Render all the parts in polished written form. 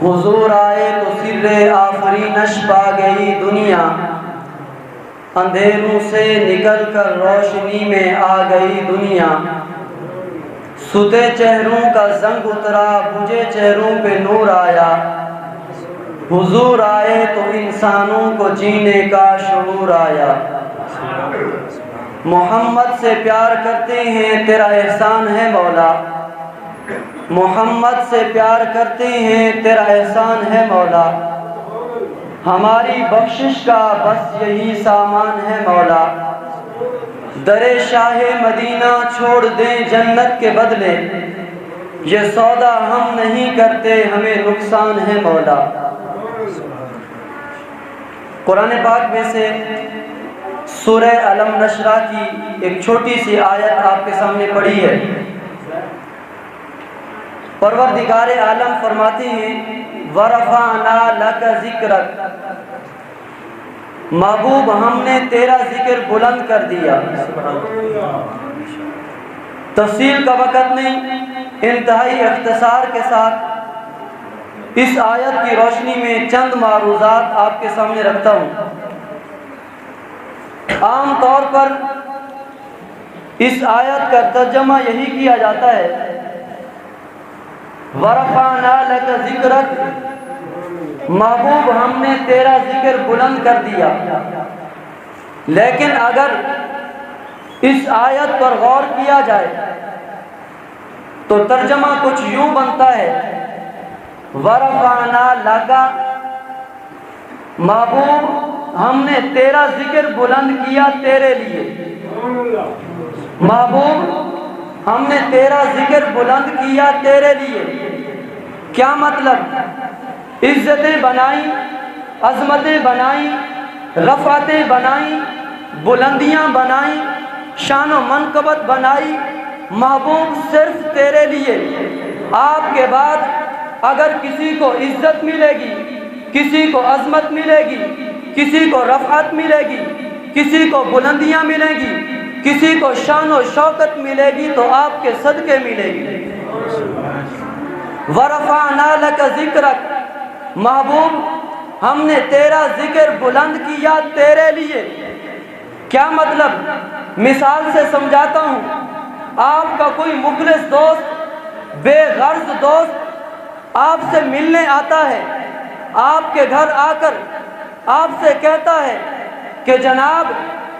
حضور آئے تو سر آفرینش پا گئی دنیا، اندھیروں سے نکل کر روشنی میں آ گئی دنیا۔ ستے چہروں کا زنگ اترا، بجھے چہروں پہ نور آیا۔ حضور آئے تو انسانوں کو جینے کا شعور آیا۔ محمد سے پیار کرتے ہیں تیرا احسان ہے مولا، محمد سے پیار کرتے ہیں تیرا احسان ہے مولا۔ ہماری بخشش کا بس یہی سامان ہے مولا۔ در شاہ مدینہ چھوڑ دیں جنت کے بدلے، یہ سودا ہم نہیں کرتے ہمیں نقصان ہے مولا۔ قرآن پاک میں سے سورہ علم نشرہ کی ایک چھوٹی سی آیت آپ کے سامنے پڑھی ہے۔ پروردگار عالم فرماتے ہیں وَرَفَعْنَا لَكَ ذِكْرَكَ، محبوب ہم نے تیرا ذکر بلند کر دیا۔ تفصیل کا وقت نہیں، انتہائی اختصار کے ساتھ اس آیت کی روشنی میں چند معروضات آپ کے سامنے رکھتا ہوں۔ عام طور پر اس آیت کا ترجمہ یہی کیا جاتا ہے وَرَفَعْنَا لَكَ ذِكْرَكَ، محبوب ہم نے تیرا ذکر بلند کر دیا۔ لیکن اگر اس آیت پر غور کیا جائے تو ترجمہ کچھ یوں بنتا ہے وَرَفَعْنَا لَكَ، محبوب ہم نے تیرا ذکر بلند کیا تیرے لیے۔ محبوب ہم نے تیرا ذکر بلند کیا تیرے لیے۔ کیا مطلب؟ عزتیں بنائیں، عظمتیں بنائیں، رفعتیں بنائیں، بلندیاں بنائیں، شان و منقبت بنائی، محبوب صرف تیرے لیے۔ آپ کے بعد اگر کسی کو عزت ملے گی، کسی کو عظمت ملے گی، کسی کو رفعت ملے گی، کسی کو بلندیاں ملیں گی، کسی کو شان و شوکت ملے گی تو آپ کے صدقے ملے گی۔ وَرَفَعْنَا لَكَ ذِكْرَكَ، محبوب ہم نے تیرا ذکر بلند کیا تیرے لیے۔ کیا مطلب؟ مثال سے سمجھاتا ہوں۔ آپ کا کوئی مخلص دوست، بے غرض دوست آپ سے ملنے آتا ہے، آپ کے گھر آ کر آپ سے کہتا ہے کہ جناب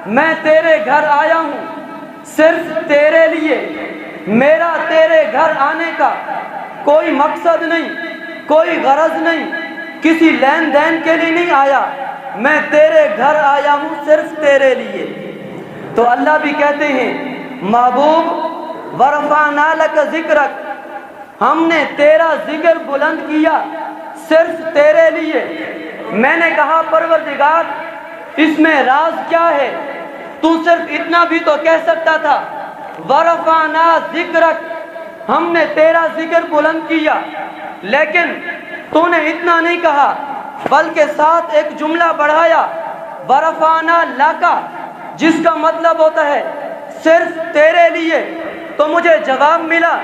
میں تیرے گھر آیا ہوں صرف تیرے لیے، میرا تیرے گھر آنے کا کوئی مقصد نہیں، کوئی غرض نہیں، کسی لین دین کے لیے نہیں آیا، میں تیرے گھر آیا ہوں صرف تیرے لیے۔ تو اللہ بھی کہتے ہیں محبوب وَرَفَعْنَا لَكَ ذِكْرَكَ، ہم نے تیرا ذکر بلند کیا صرف تیرے لیے۔ میں نے کہا پروردگار اس میں راز کیا ہے؟ تو صرف اتنا بھی تو کہہ سکتا تھا وَرَفَعْنَا ذِكْرَكَ، ہم نے تیرا ذکر بلند کیا، لیکن تو نے اتنا نہیں کہا بلکہ ساتھ ایک جملہ بڑھایا وَرَفَعْنَا لَكَ، جس کا مطلب ہوتا ہے صرف تیرے لیے۔ تو مجھے جواب ملا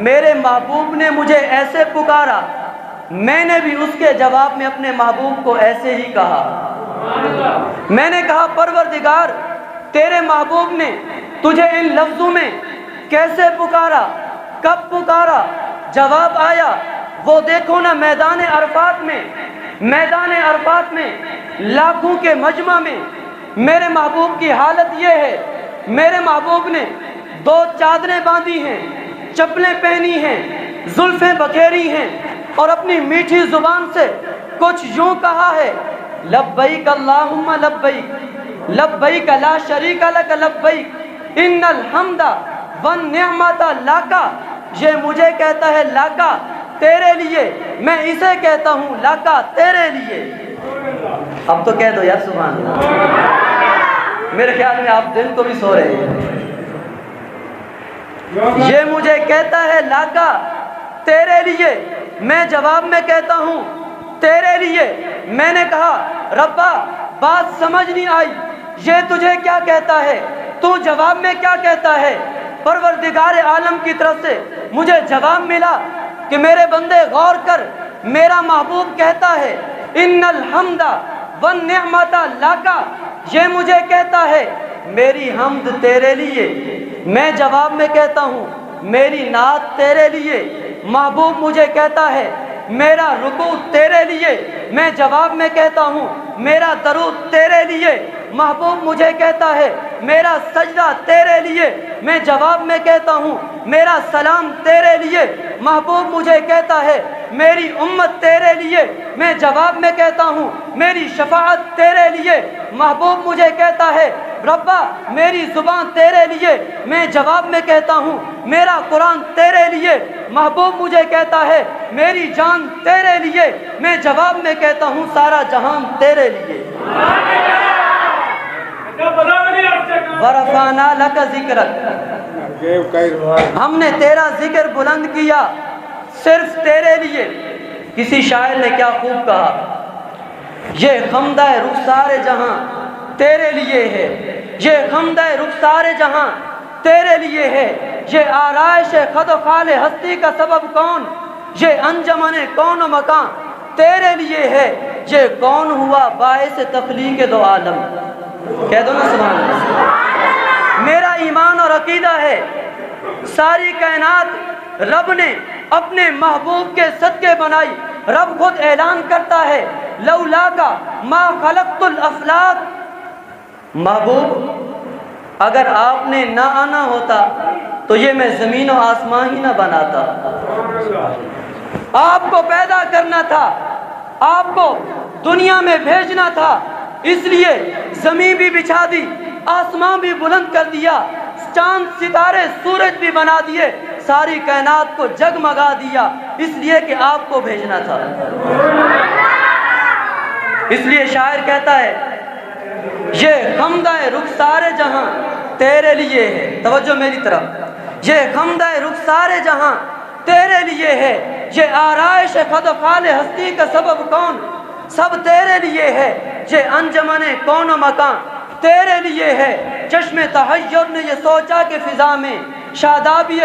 میرے محبوب نے مجھے ایسے پکارا، میں نے بھی اس کے جواب میں اپنے محبوب کو ایسے ہی کہا۔ میں نے کہا پروردگار تیرے محبوب نے تجھے ان لفظوں میں کیسے پکارا، کب پکارا؟ جواب آیا وہ دیکھو نا میدان عرفات میں، میدان عرفات میں لاکھوں کے مجمع میں میرے محبوب کی حالت یہ ہے، میرے محبوب نے 2 چادریں باندھی ہیں، چپلیں پہنی ہیں، زلفیں بکھیری ہیں اور اپنی میٹھی زبان سے کچھ یوں کہا ہے لبیک اللہم لبیک، لبیک لا شریک لک لبیک، ان الحمد والنعمت لک، یہ مجھے کہتا ہے لاکا تیرے لیے، میں اسے کہتا ہوں لاکا تیرے لیے۔ اب تو کہہ دو یار سبحان اللہ، میرے خیال میں آپ دن کو بھی سو رہے ہیں۔ یہ مجھے کہتا ہے لاکا تیرے لیے، میں جواب میں کہتا ہوں تیرے لیے۔ میں نے کہا ربا بات سمجھ نہیں آئی، یہ تجھے کیا کہتا ہے، تو جواب میں کیا کہتا ہے؟ پروردگار عالم کی طرف سے مجھے جواب ملا کہ میرے بندے غور کر، میرا محبوب کہتا ہے ان الحمد والنعمت لک، یہ مجھے کہتا ہے میری حمد تیرے لیے، میں جواب میں کہتا ہوں میری نعت تیرے لیے۔ محبوب مجھے کہتا ہے میرا رکوع تیرے لیے، میں جواب میں کہتا ہوں میرا درود تیرے لیے۔ محبوب مجھے کہتا ہے میرا سجدہ تیرے لیے، میں جواب میں کہتا ہوں میرا سلام تیرے لیے۔ محبوب مجھے کہتا ہے میری امت تیرے لیے، میں جواب میں کہتا ہوں میری شفاعت تیرے لیے۔ محبوب مجھے کہتا ہے ربا میری زبان تیرے لیے، میں جواب میں کہتا ہوں میرا قرآن تیرے لیے۔ محبوب مجھے کہتا ہے میری جان تیرے لیے، میں جواب میں کہتا ہوں سارا جہان تیرے لیے۔ وَرَفَعْنَا لَكَ ذِكْرَكَ، ہم نے تیرا ذکر بلند کیا صرف تیرے لیے۔ کسی شاعر نے کیا خوب کہا، یہ خمدہ رخسار جہاں تیرے لیے ہے، یہ خمدہ رخسار جہاں تیرے لیے ہے، یہ آرائش خد و خال ہستی کا سبب کون، یہ انجمن کون و مکان تیرے لیے ہے، یہ کون ہوا باعث تخلیق دو عالم۔ کہہ دو نا سبحان اللہ۔ میرا ایمان اور عقیدہ ہے ساری کائنات رب نے اپنے محبوب کے صدقے بنائی۔ رب خود اعلان کرتا ہے لولا کا ما خلقت الافلاک، محبوب اگر آپ نے نہ آنا ہوتا تو یہ میں زمین و آسمان ہی نہ بناتا۔ آپ کو پیدا کرنا تھا، آپ کو دنیا میں بھیجنا تھا، اس لیے زمین بھی بچھا دی، آسمان بھی بلند کر دیا، چاند ستارے سورج بھی بنا دیے، ساری کائنات کو جگمگا دیا، اس لیے کہ آپ کو بھیجنا تھا۔ اس لیے شاعر کہتا ہے یہ خمدہ رخسار جہاں تیرے لیے ہے، توجہ میری طرف، یہ خمدہ رخسار جہاں تیرے لیے ہے، یہ آرائش خد و خال ہستی کا سبب کون، سب تیرے لیے ہے، یہ انجمن کون و مکان تیرے لیے ہے۔ چشم تحیر نے یہ سوچا کہ فضا میں شادابی